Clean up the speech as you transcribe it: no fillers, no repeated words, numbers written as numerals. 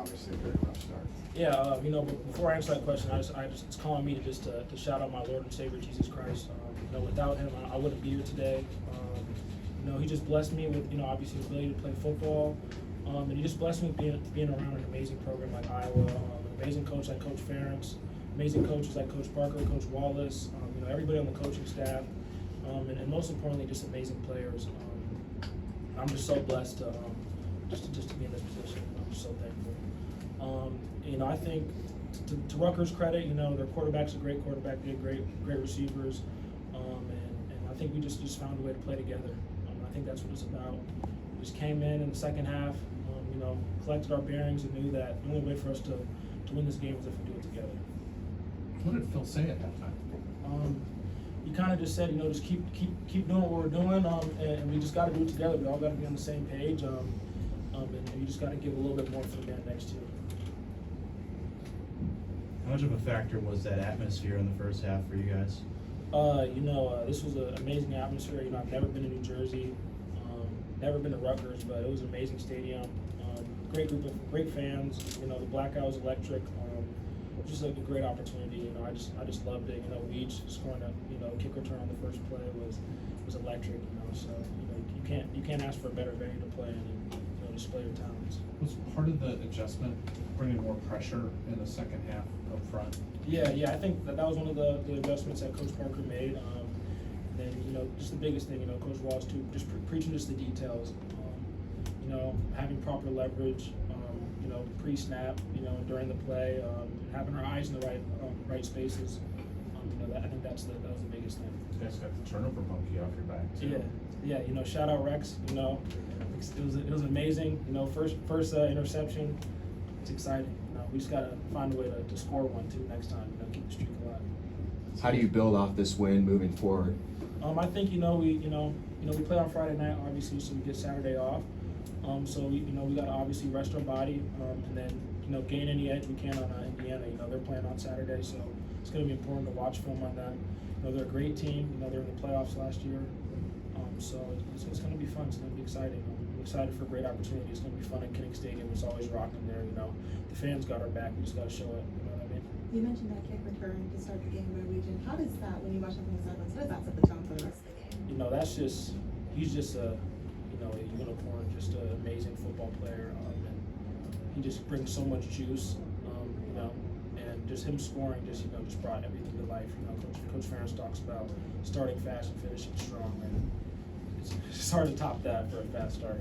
obviously a very rough start. Yeah, but before I answer that question, it's calling me to shout out my Lord and Savior Jesus Christ. Without him, I wouldn't be here today. He just blessed me with, obviously the ability to play football, and he just blessed me with being around an amazing program like Iowa, an amazing coach like Coach Ferentz, amazing coaches like Coach Parker, Coach Wallace, everybody on the coaching staff, and most importantly, just amazing players. I'm just so blessed to just to be in this position. I'm just so thankful. I think to Rutgers' credit, their quarterback's a great quarterback. They have great receivers, and I think we just found a way to play together. I think that's what it's about. We just came in the second half, collected our bearings and knew that the only way for us to win this game was if we do it together. What did Phil say at that time? He kind of just said, just keep doing what we're doing, and we just got to do it together. We all got to be on the same page, and you just got to give a little bit more for the man next to you. How much of a factor was that atmosphere in the first half for you guys? This was an amazing atmosphere. I've never been to New Jersey, never been to Rutgers, but it was an amazing stadium. Great group of great fans. The blackout was electric. Just a great opportunity. I just loved it. Weege scoring a kick return on the first play was electric. So you can't ask for a better venue to play in and display your talents. Was part of the adjustment bringing more pressure in the second half up front? Yeah. I think that was one of the adjustments that Coach Parker made. And then just the biggest thing, Coach Wallace too, just preaching just the details. Having proper leverage. Pre-snap, during the play, having our eyes in the right spaces. I think that was the biggest thing. You guys got the turnover monkey off your back too. Yeah. Shout out Rex. It was amazing. First interception. It's exciting. We just gotta find a way to score one too next time. Keep the streak alive. How do you build off this win moving forward? I think we play on Friday night obviously, so we get Saturday off. So we got to obviously rest our body, and then gain any edge we can on Indiana. They're playing on Saturday, so it's going to be important to watch film on them. They're a great team. They're in the playoffs last year, so it's going to be fun. It's going to be exciting. I'm excited for a great opportunity. It's going to be fun at Kinnick Stadium. It's always rocking there. The fans got our back. We just got to show it. You know what I mean? You mentioned that kick return to start the game by Region. How does that, when you watch it from the sidelines, how does that set the tone for the rest of the game? That's just he's just a unicorn, just an amazing football player, and he just brings so much juice, and just him scoring just brought everything to life. Coach Ferentz talks about starting fast and finishing strong, and it's hard to top that for a fast start.